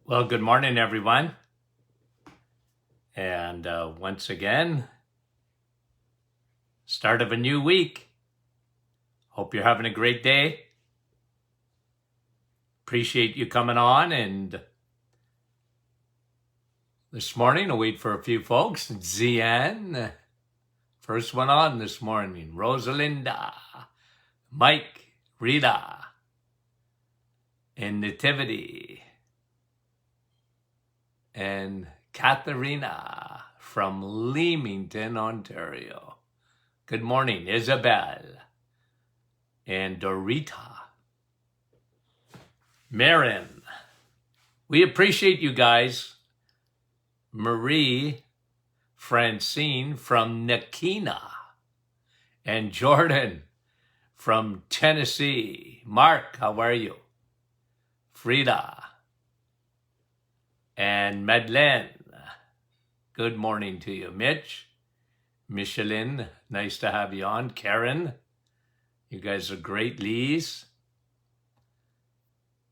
Well, good morning, everyone. And once again, start of a new week. Hope you're having a great day. Appreciate you coming on. And this morning, I'll wait for a few folks. Zian, first one on this morning. Rosalinda, Mike, Rita, and Nativity, and Katharina from Leamington, Ontario. Good morning, Isabel and Dorita. Marin, we appreciate you guys. Marie Francine from Nakina, and Jordan from Tennessee. Mark, how are you? Frida and Madeleine, good morning to you. Mitch, Michelin, nice to have you on. Karen, you guys are great. Lise,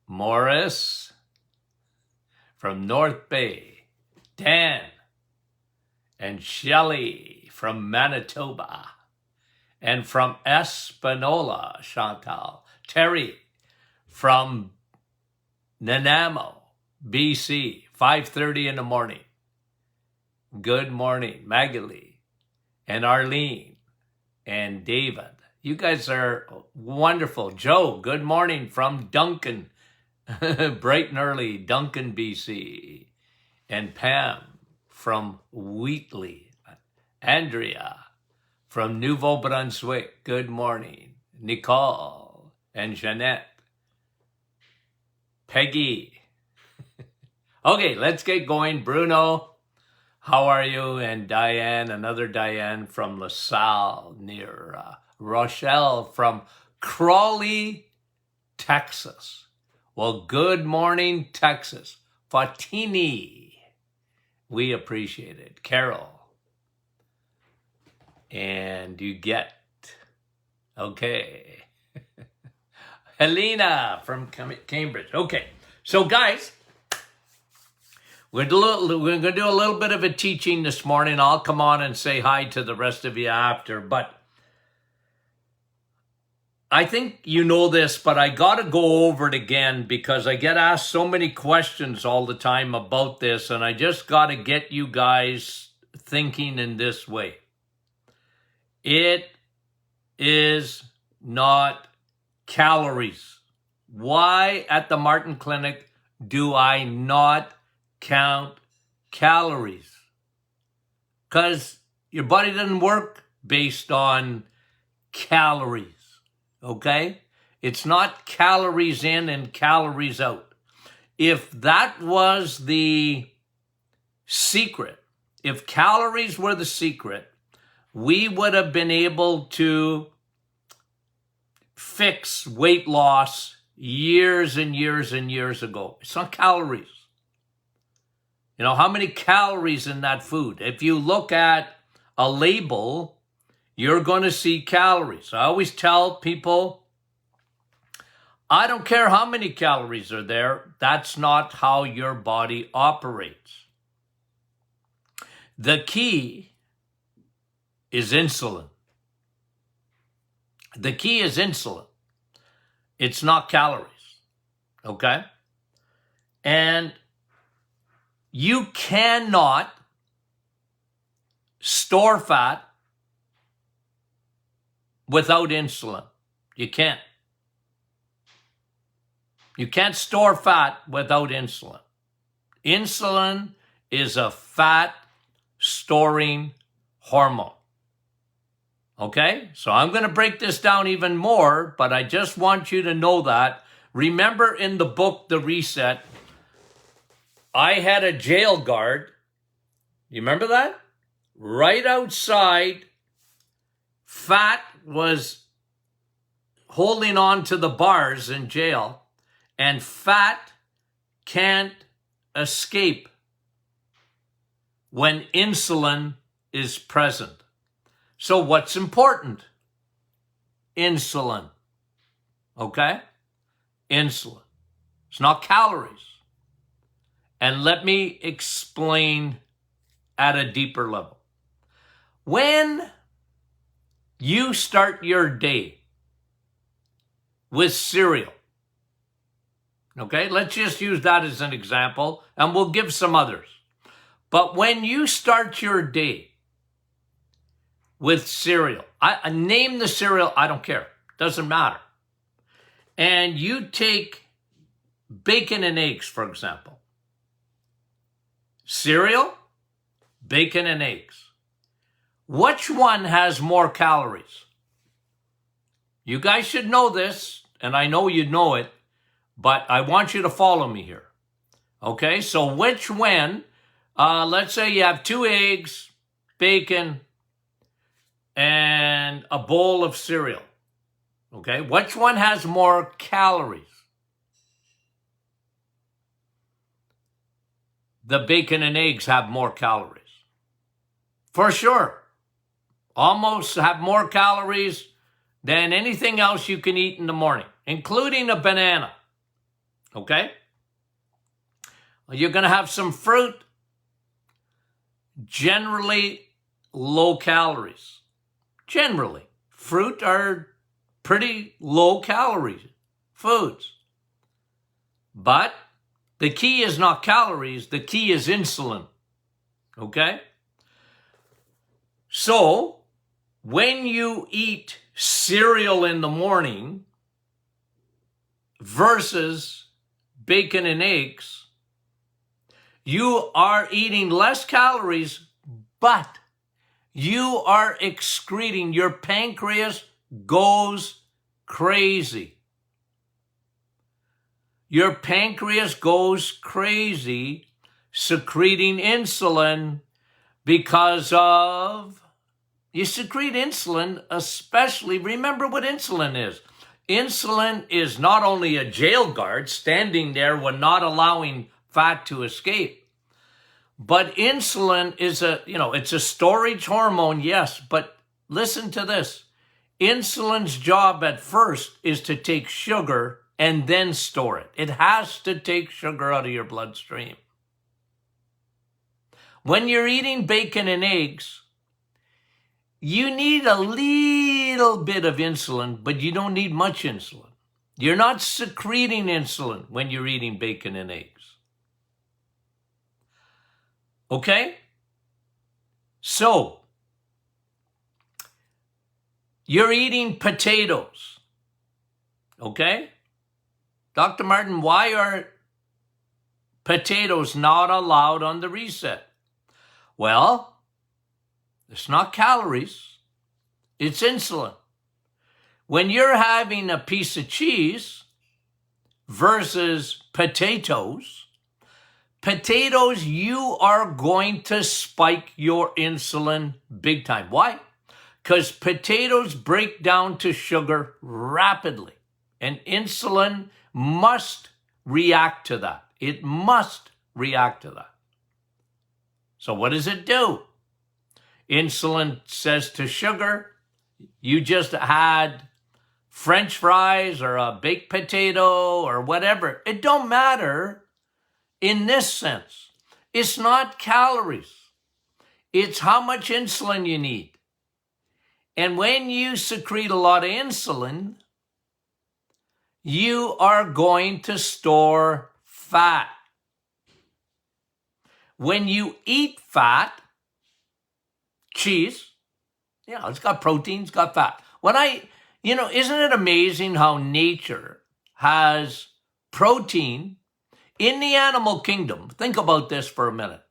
Morris from North Bay, Dan, and Shelley from Manitoba, and from Espanola, Chantal. Terry from Nanaimo, BC, 5:30 in the morning. Good morning, Magali and Arlene and David. You guys are wonderful. Joe, good morning from Duncan, bright and early, Duncan, BC. And Pam from Wheatley. Andrea from Nouveau Brunswick, good morning. Nicole and Jeanette. Peggy. Okay, let's get going. Bruno, how are you? And Diane, another Diane from LaSalle near Rochelle from Crawley, Texas. Well, good morning, Texas. Fatini, we appreciate it. Carol. And you get, okay. Helena from Cambridge. Okay, so guys, we're going to do a little bit of a teaching this morning. I'll come on and say hi to the rest of you after, but I think you know this, but I got to go over it again because I get asked so many questions all the time about this, and I just got to get you guys thinking in this way. It is not calories. Why at the Martin Clinic do I not count calories? Because your body doesn't work based on calories. Okay? It's not calories in and calories out. If that was the secret, if calories were the secret, we would have been able to fix weight loss years and years and years ago. It's not calories. You know, how many calories in that food? If you look at a label, you're going to see calories. I always tell people, I don't care how many calories are there. That's not how your body operates. The key is insulin. The key is insulin. It's not calories. Okay? And you cannot store fat without insulin. You can't. You can't store fat without insulin. Insulin is a fat storing hormone. Okay? So I'm going to break this down even more, but I just want you to know that. Remember in the book, The Reset, I had a jail guard. You remember that? Right outside, fat was holding on to the bars in jail, and fat can't escape when insulin is present. So what's important? Insulin. Okay? Insulin. It's not calories. And let me explain at a deeper level. When you start your day with cereal, okay, let's just use that as an example, and we'll give some others. But when you start your day with cereal, I name the cereal, I don't care, doesn't matter. And you take bacon and eggs, for example. Cereal, bacon and eggs. Which one has more calories? You guys should know this, and I know you know it, but I want you to follow me here. Okay, so which one, let's say you have 2 eggs, bacon, and a bowl of cereal. Okay, which one has more calories? The bacon and eggs have more calories. For sure. Almost have more calories than anything else you can eat in the morning, including a banana. Okay? You're going to have some fruit, generally low calories. Generally. Fruit are pretty low calorie foods. But the key is not calories, the key is insulin. Okay? So, when you eat cereal in the morning versus bacon and eggs, you are eating less calories, but you are excreting, your pancreas goes crazy. Your pancreas goes crazy secreting insulin because of, you secrete insulin, especially, remember what insulin is. Insulin is not only a jail guard standing there when not allowing fat to escape, but insulin is it's a storage hormone, yes, but listen to this. Insulin's job at first is to take sugar and then store it. It has to take sugar out of your bloodstream. When you're eating bacon and eggs, you need a little bit of insulin, but you don't need much insulin. You're not secreting insulin when you're eating bacon and eggs. Okay? So, you're eating potatoes. Okay? Dr. Martin, why are potatoes not allowed on the reset? Well, it's not calories, it's insulin. When you're having a piece of cheese versus potatoes, you are going to spike your insulin big time. Why? Because potatoes break down to sugar rapidly, and insulin must react to that. It must react to that. So what does it do? Insulin says to sugar, you just had French fries or a baked potato or whatever. It don't matter in this sense. It's not calories. It's how much insulin you need. And when you secrete a lot of insulin, you are going to store fat. When you eat fat, cheese, it's got protein, it's got fat. Isn't it amazing how nature has protein in the animal kingdom? Think about this for a minute,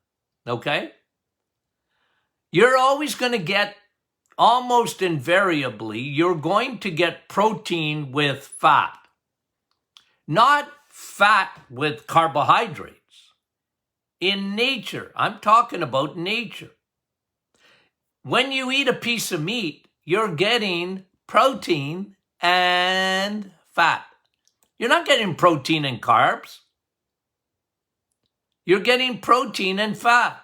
okay? You're always going to get, almost invariably, you're going to get protein with fat. Not fat with carbohydrates. In nature, I'm talking about nature. When you eat a piece of meat, you're getting protein and fat. You're not getting protein and carbs. You're getting protein and fat.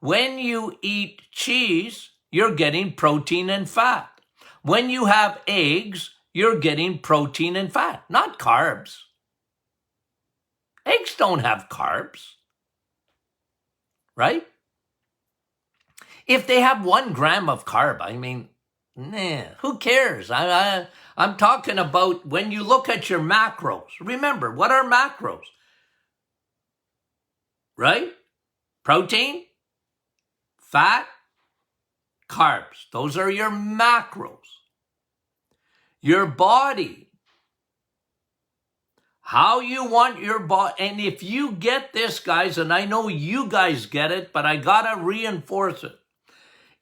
When you eat cheese, you're getting protein and fat. When you have eggs, you're getting protein and fat, not carbs. Eggs don't have carbs. right? If they have 1 gram of carb, I mean, nah, who cares? I'm talking about when you look at your macros. Remember, what are macros? Right? Protein, fat, carbs. Those are your macros. Your body, how you want your body. And if you get this, guys, and I know you guys get it, but I got to reinforce it.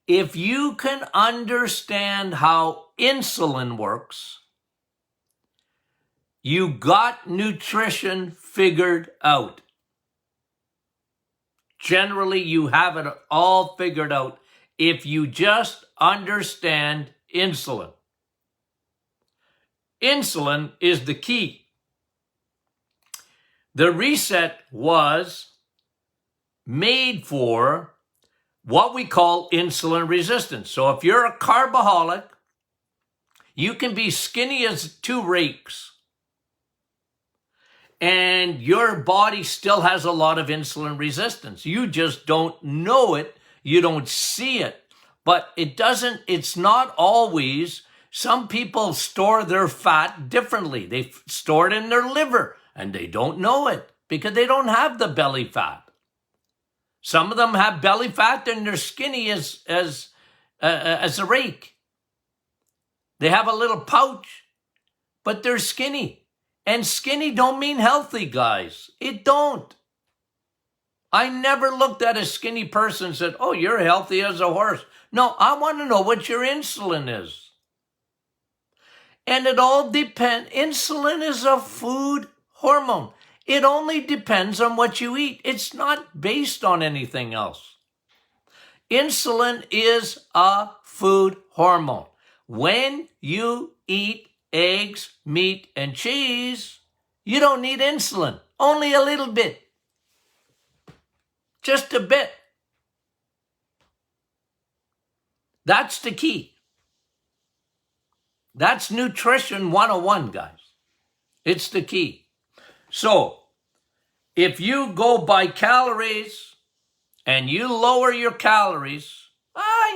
If you can understand how insulin works, you got nutrition figured out. Generally, you have it all figured out if you just understand insulin. Insulin is the key. The reset was made for what we call insulin resistance. So if you're a carbaholic, you can be skinny as 2 rakes, and your body still has a lot of insulin resistance. You just don't know it. You don't see it. But it's not always. Some people store their fat differently. They store it in their liver, and they don't know it because they don't have the belly fat. Some of them have belly fat and they're skinny as a rake. They have a little pouch, but they're skinny. And skinny don't mean healthy, guys. It don't. I never looked at a skinny person and said, oh, you're healthy as a horse. No, I want to know what your insulin is. And it all depends. Insulin is a food hormone. It only depends on what you eat. It's not based on anything else. Insulin is a food hormone. When you eat eggs, meat, and cheese, you don't need insulin. Only a little bit. Just a bit. That's the key. That's nutrition 101, guys. It's the key. So, if you go by calories and you lower your calories,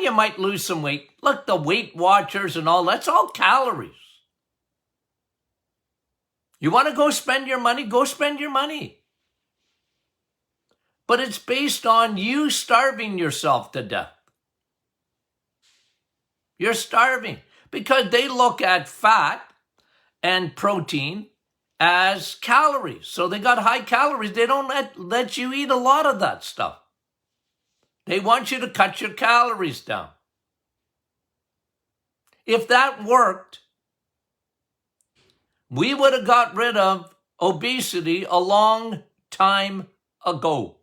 you might lose some weight. Look, the Weight Watchers and all, that's all calories. You want to go spend your money? Go spend your money. But it's based on you starving yourself to death. You're starving because they look at fat and protein as calories. So they got high calories. They don't let you eat a lot of that stuff. They want you to cut your calories down. If that worked, we would have got rid of obesity a long time ago.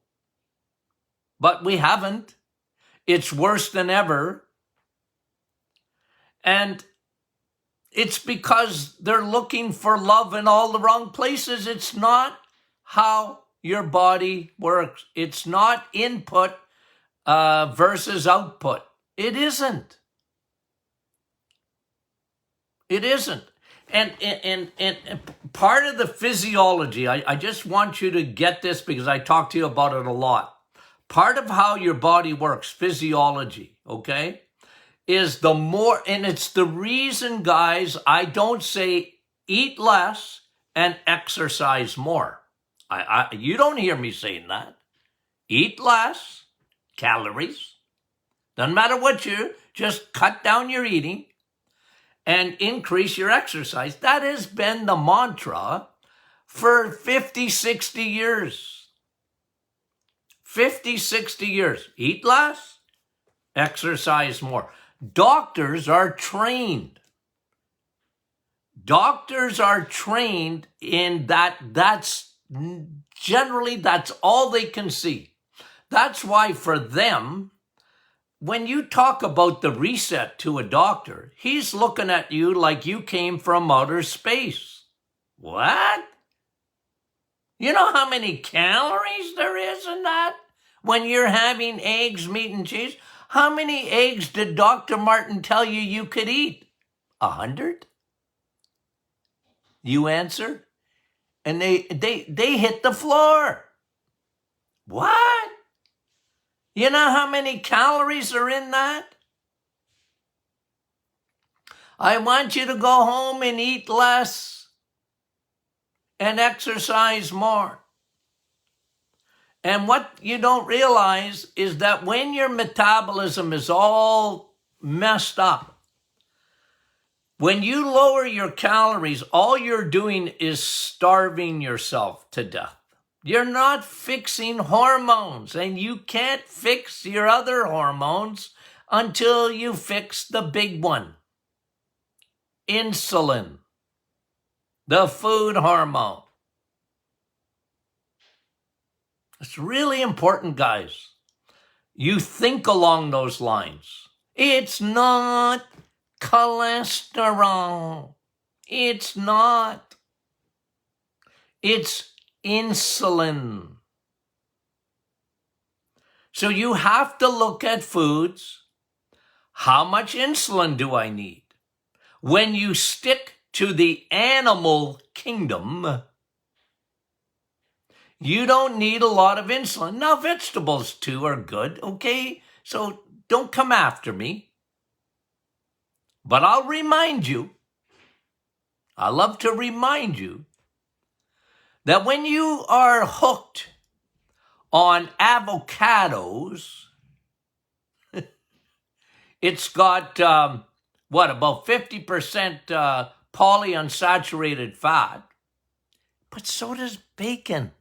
But we haven't. It's worse than ever. And it's because they're looking for love in all the wrong places. It's not how your body works. It's not input versus output. It isn't. It isn't. And part of the physiology, I just want you to get this because I talk to you about it a lot. Part of how your body works, physiology, okay, is the more, and it's the reason, guys, I don't say eat less and exercise more. You don't hear me saying that. Eat less calories. Doesn't matter what you, just cut down your eating and increase your exercise. That has been the mantra for 50, 60 years. 50, 60 years. Eat less, exercise more. Doctors are trained. Doctors are trained in that. That's all they can see. That's why for them, when you talk about the reset to a doctor, he's looking at you like you came from outer space. What? You know how many calories there is in that? When you're having eggs, meat, and cheese? How many eggs did Dr. Martin tell you could eat? 100? You answer? And they hit the floor. What? You know how many calories are in that? I want you to go home and eat less and exercise more. And what you don't realize is that when your metabolism is all messed up, when you lower your calories, all you're doing is starving yourself to death. You're not fixing hormones, and you can't fix your other hormones until you fix the big one, insulin, the food hormone. It's really important, guys. You think along those lines. It's not cholesterol. It's not. It's insulin. So you have to look at foods. How much insulin do I need? When you stick to the animal kingdom, you don't need a lot of insulin. Now, vegetables too are good, okay? So don't come after me. But I'll remind you, I love to remind you, that when you are hooked on avocados, it's got, about 50% polyunsaturated fat, but so does bacon.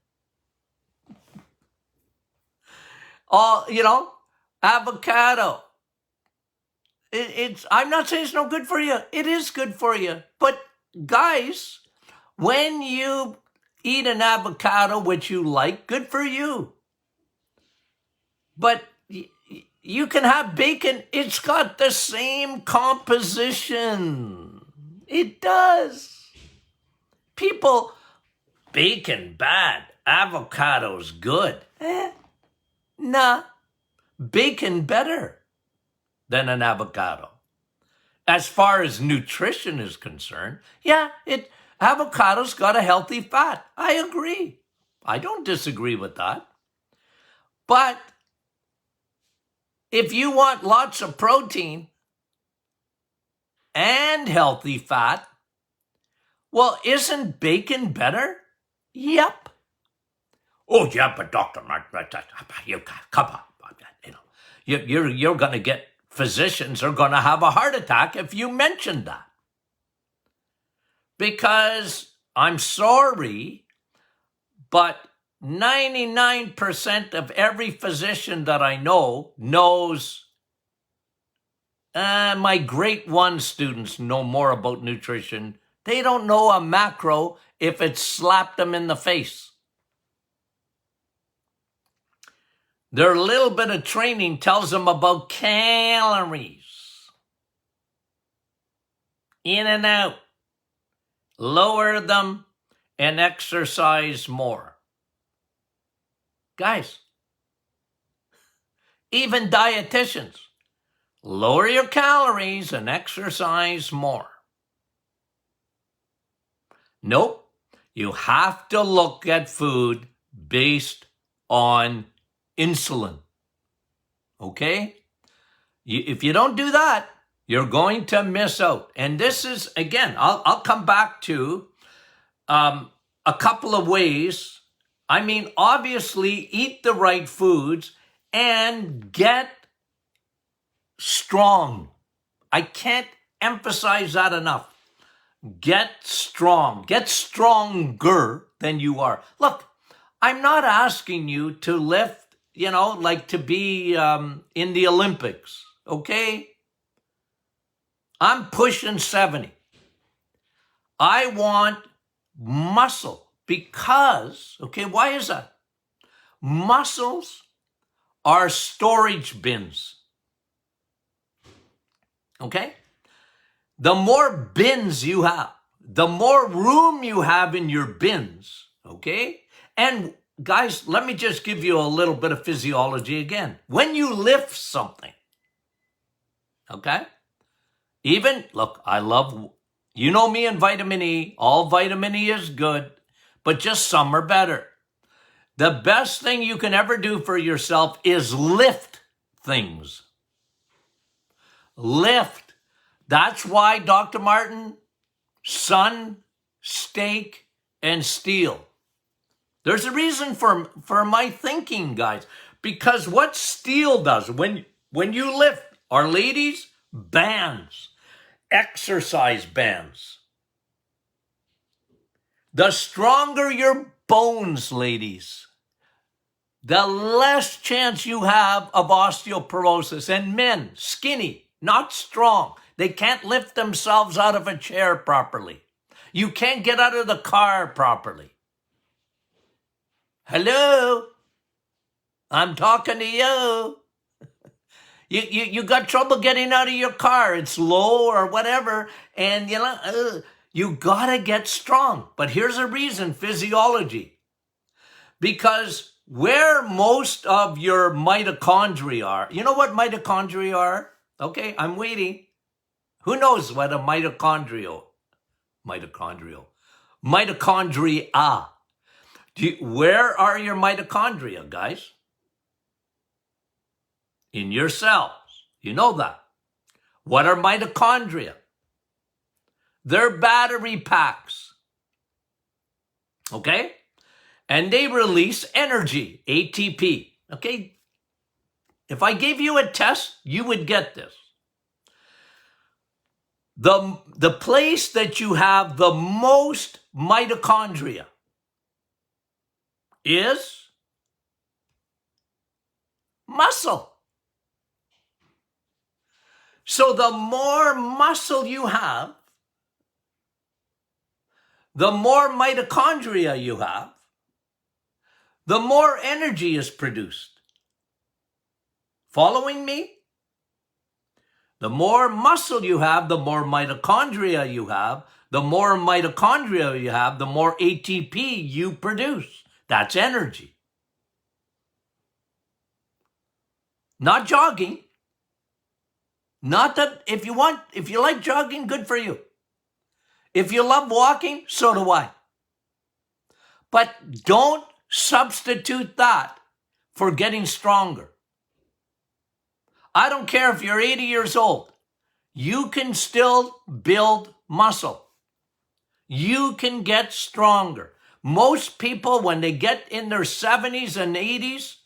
Avocado. I'm not saying it's no good for you. It is good for you. But guys, when you eat an avocado, which you like, good for you. But you can have bacon. It's got the same composition. It does. People, bacon bad, avocado's good. Nah, bacon better than an avocado. As far as nutrition is concerned, avocado's got a healthy fat. I agree. I don't disagree with that. But if you want lots of protein and healthy fat, well, isn't bacon better? Yep. Oh, yeah, but Dr. Mark, come on. You're going to get, physicians are going to have a heart attack if you mention that. Because I'm sorry, but 99% of every physician that I know knows, my grade 1 students know more about nutrition. They don't know a macro if it slapped them in the face. Their little bit of training tells them about calories. In and out. Lower them and exercise more. Guys, even dietitians, lower your calories and exercise more. Nope, you have to look at food based on insulin. Okay? If you don't do that, you're going to miss out. And this is, again, I'll come back to a couple of ways. I mean, obviously, eat the right foods and get strong. I can't emphasize that enough. Get strong. Get stronger than you are. Look, I'm not asking you to lift, like to be in the Olympics, okay? I'm pushing 70. I want muscle because, okay, why is that? Muscles are storage bins, okay? The more bins you have, the more room you have in your bins, okay? And guys, let me just give you a little bit of physiology again. When you lift something, okay? Look, I love, you know me and vitamin E. All vitamin E is good, but just some are better. The best thing you can ever do for yourself is lift things. Lift. That's why, Dr. Martin, sun, steak, and steel. There's a reason for my thinking, guys. Because what steel does, when you lift, our ladies, bands, exercise bands. The stronger your bones, ladies, the less chance you have of osteoporosis. And men, skinny, not strong. They can't lift themselves out of a chair properly. You can't get out of the car properly. Hello? I'm talking to you. You got trouble getting out of your car. It's low or whatever. And, you got to get strong. But here's a reason, physiology. Because where most of your mitochondria are, you know what mitochondria are? Okay, I'm waiting. Who knows what a mitochondria? Where are your mitochondria, guys? In your cells. You know that. What are mitochondria? They're battery packs. Okay? And they release energy, ATP. Okay? If I gave you a test, you would get this. The place that you have the most mitochondria is muscle. So the more muscle you have, the more mitochondria you have, the more energy is produced. Following me? The more muscle you have, the more mitochondria you have. The more mitochondria you have, the more ATP you produce. That's energy. Not jogging. Not that if you like jogging, good for you. If you love walking, so do I. But don't substitute that for getting stronger. I don't care if you're 80 years old. You can still build muscle. You can get stronger. Most people, when they get in their 70s and 80s,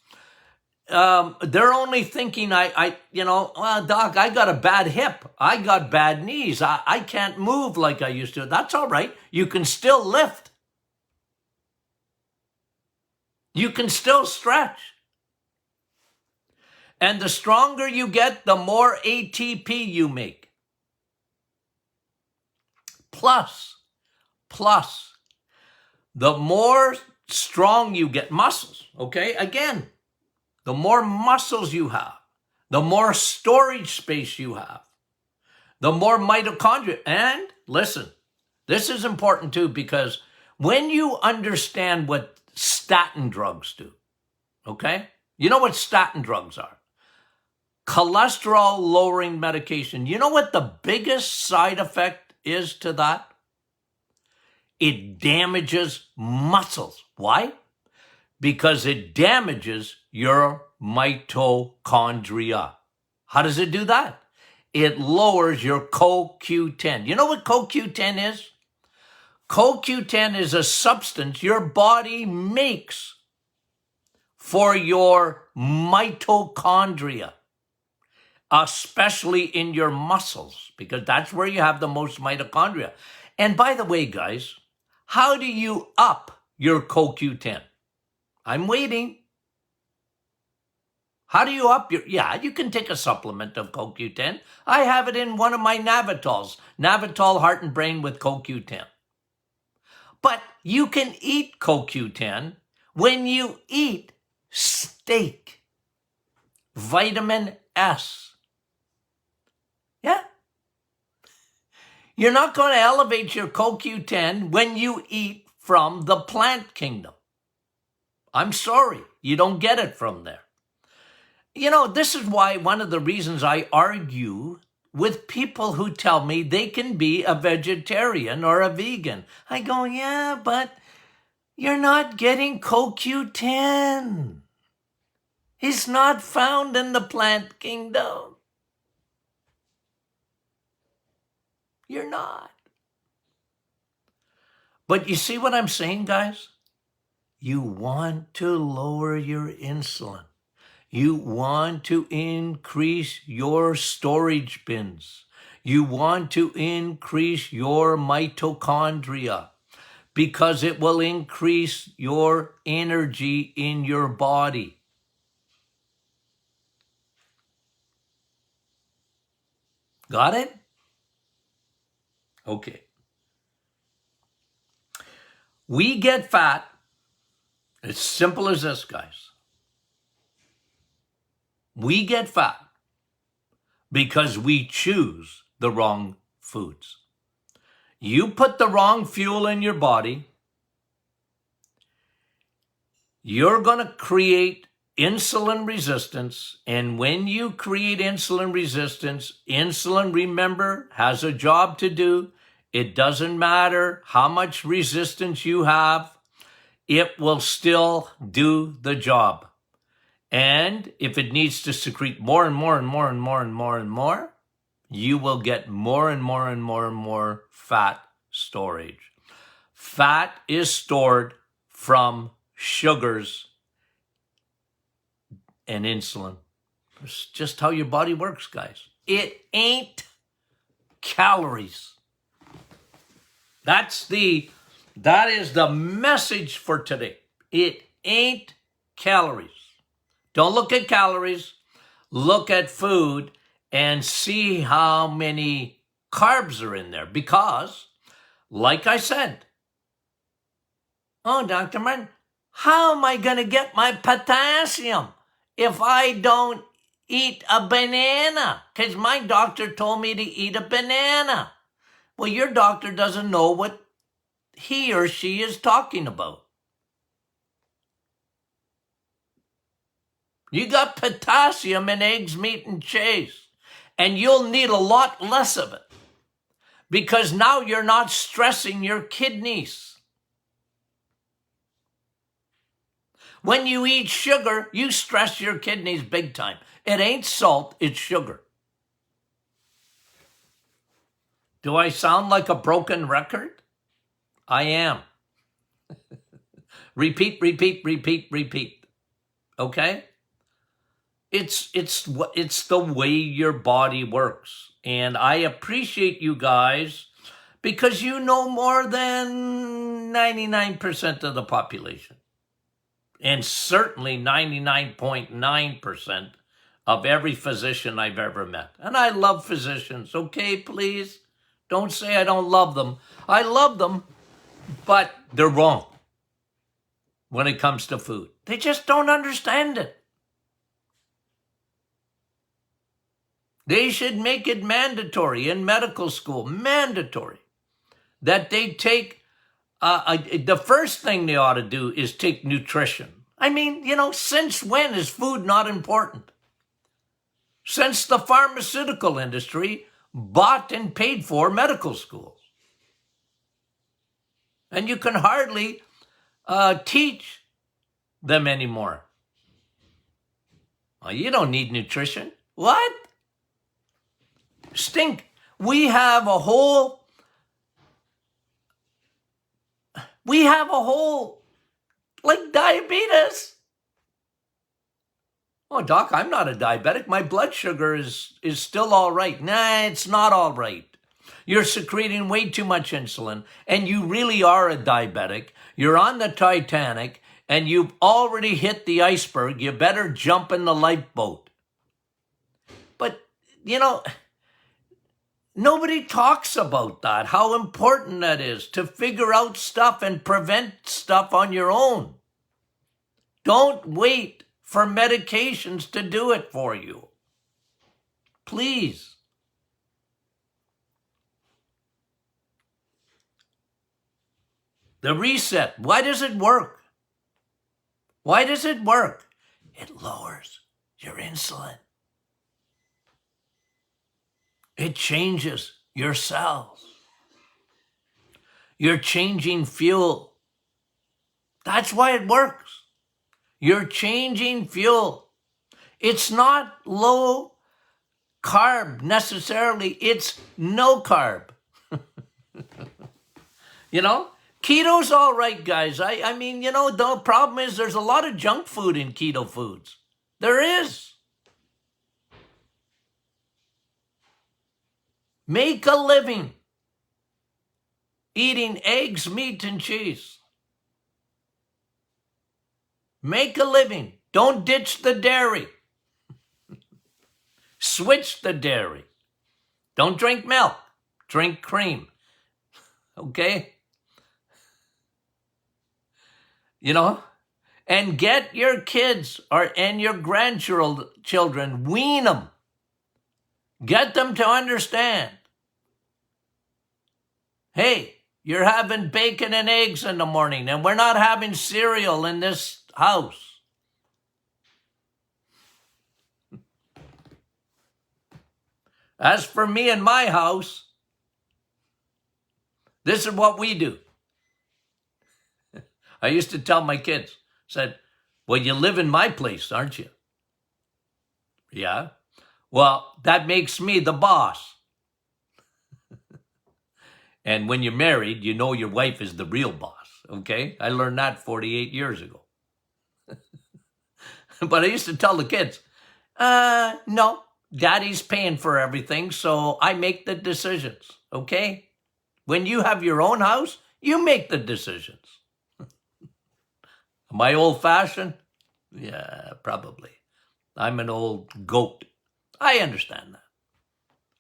they're only thinking, well, doc, I got a bad hip. I got bad knees. I can't move like I used to. That's all right. You can still lift. You can still stretch. And the stronger you get, the more ATP you make. Plus, the more strong you get, muscles, okay? Again, the more muscles you have, the more storage space you have, the more mitochondria. And listen, this is important too, because when you understand what statin drugs do, okay? You know what statin drugs are? Cholesterol lowering medication. You know what the biggest side effect is to that? It damages muscles. Why? Because it damages your mitochondria. How does it do that? It lowers your CoQ10. You know what CoQ10 is? CoQ10 is a substance your body makes for your mitochondria, especially in your muscles, because that's where you have the most mitochondria. And by the way, guys, how do you up your CoQ10? I'm waiting. How do you up your... Yeah, you can take a supplement of CoQ10. I have it in one of my Navitols. Navitol Heart and Brain with CoQ10. But you can eat CoQ10 when you eat steak. Vitamin S. Yeah. You're not going to elevate your CoQ10 when you eat from the plant kingdom. I'm sorry, you don't get it from there. You know, this is why one of the reasons I argue with people who tell me they can be a vegetarian or a vegan. I go, yeah, but You're not getting CoQ10. It's not found in the plant kingdom. You're not. But you see what I'm saying, guys? You want to lower your insulin. You want to increase your storage bins. You want to increase your mitochondria because it will increase your energy in your body. Got it? Okay. We get fat. It's simple as this, guys. We get fat because we choose the wrong foods. You put the wrong fuel in your body, you're going to create insulin resistance. And when you create insulin resistance, insulin, remember, has a job to do. It doesn't matter how much resistance you have, it will still do the job. And if it needs to secrete more and more and more and more and more and more, you will get more and more and more and more fat storage. Fat is stored from sugars and insulin. It's just how your body works, guys. It ain't calories. That is the message for today. It ain't calories. Don't look at calories. Look at food and see how many carbs are in there. Because, like I said, oh, Dr. Martin, how am I going to get my potassium if I don't eat a banana? Because my doctor told me to eat a banana. Well, your doctor doesn't know what he or she is talking about. You got potassium in eggs, meat, and cheese, and you'll need a lot less of it because now you're not stressing your kidneys. When you eat sugar, you stress your kidneys big time. It ain't salt, it's sugar. Do I sound like a broken record? I am. Repeat, repeat, repeat, repeat. Okay? It's the way your body works. And I appreciate you guys because you know more than 99% of the population. And certainly 99.9% of every physician I've ever met. And I love physicians, okay, please? Don't say I don't love them. I love them, but they're wrong when it comes to food. They just don't understand it. They should make it mandatory in medical school, mandatory, that they take, the first thing they ought to do is take nutrition. I mean, since when is food not important? Since the pharmaceutical industry bought and paid for medical schools. And you can hardly teach them anymore. Well, you don't need nutrition. What? Stink. We have a whole, like diabetes. Oh, doc, I'm not a diabetic. My blood sugar is still all right. Nah, it's not all right. You're secreting way too much insulin, and you really are a diabetic. You're on the Titanic, and you've already hit the iceberg. You better jump in the lifeboat. But, nobody talks about that, how important that is to figure out stuff and prevent stuff on your own. Don't wait for medications to do it for you. Please. The reset, why does it work? Why does it work? It lowers your insulin. It changes your cells. You're changing fuel. That's why it works. You're changing fuel. It's not low carb necessarily. It's no carb. You know, keto's all right, guys. I mean, you know, the problem is there's a lot of junk food in keto foods. There is. Make a living eating eggs, meat, and cheese. Make a living. Don't ditch the dairy. Switch the dairy. Don't drink milk. Drink cream. Okay? You know? And get your kids and your grandchildren, wean them. Get them to understand. Hey, you're having bacon and eggs in the morning, and we're not having cereal in this house. As for me and my house, this is what we do. I used to tell my kids, said, well, you live in my place, aren't you? Yeah. Well, that makes me the boss. And when you're married, you know your wife is the real boss, okay? I learned that 48 years ago. But I used to tell the kids, no, daddy's paying for everything, so I make the decisions, okay? When you have your own house, you make the decisions. Am I old-fashioned? Yeah, probably. I'm an old goat. I understand that.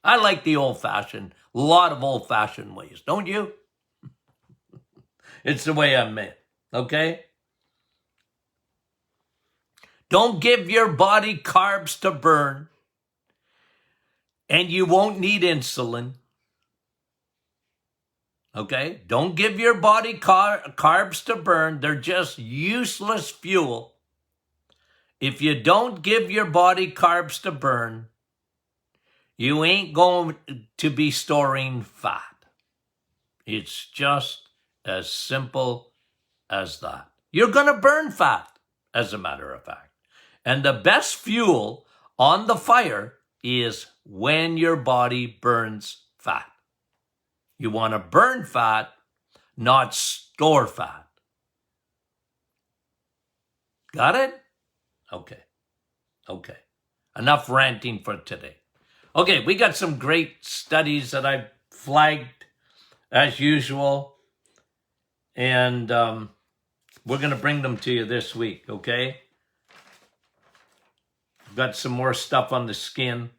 I like the old-fashioned, a lot of old-fashioned ways, don't you? It's the way I'm made, okay? Don't give your body carbs to burn, and you won't need insulin. Okay? Don't give your body carbs to burn. They're just useless fuel. If you don't give your body carbs to burn, you ain't going to be storing fat. It's just as simple as that. You're going to burn fat, as a matter of fact. And the best fuel on the fire is when your body burns fat. You want to burn fat, not store fat. Got it? Okay. Enough ranting for today. Okay, we got some great studies that I've flagged as usual. And we're going to bring them to you this week, okay? Got some more stuff on the skin.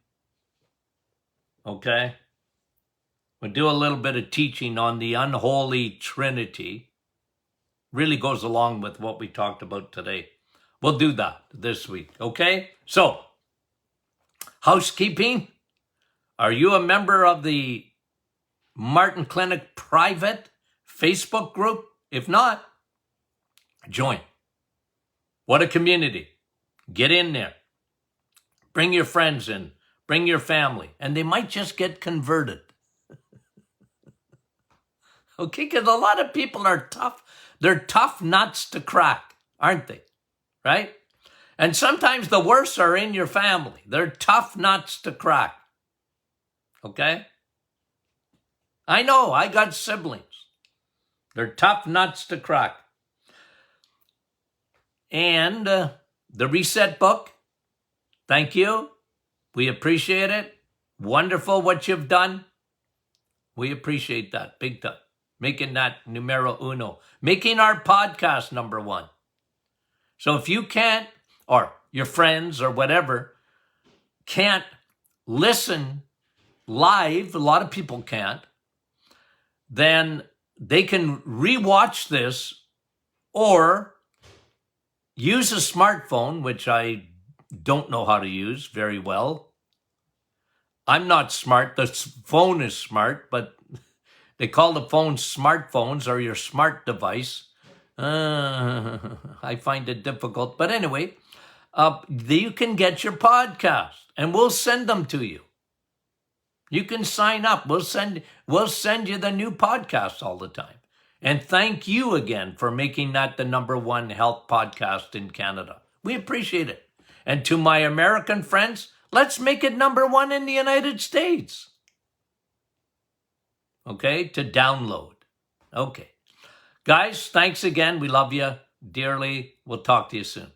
Okay? We'll do a little bit of teaching on the unholy trinity. Really goes along with what we talked about today. We'll do that this week, okay? So, housekeeping. Are you a member of the Martin Clinic private Facebook group? If not, join. What a community. Get in there. Bring your friends in. Bring your family. And they might just get converted. Okay, because a lot of people are tough. They're tough nuts to crack, aren't they? Right? And sometimes the worst are in your family. They're tough nuts to crack. Okay? I know, I got siblings. They're tough nuts to crack. And the Reset book, thank you. We appreciate it. Wonderful what you've done. We appreciate that big time. Making that numero uno. Making our podcast number one. So if you can't, or your friends or whatever, can't listen live, a lot of people can't, then they can rewatch this or use a smartphone, which I don't know how to use very well. I'm not smart. The phone is smart, but they call the phones smartphones or your smart device. I find it difficult. But anyway, you can get your podcast and we'll send them to you. You can sign up. We'll send you the new podcasts all the time. And thank you again for making that the #1 health podcast in Canada. We appreciate it. And to my American friends, let's make it #1 in the United States. Okay, to download. Okay. Guys, thanks again. We love you dearly. We'll talk to you soon.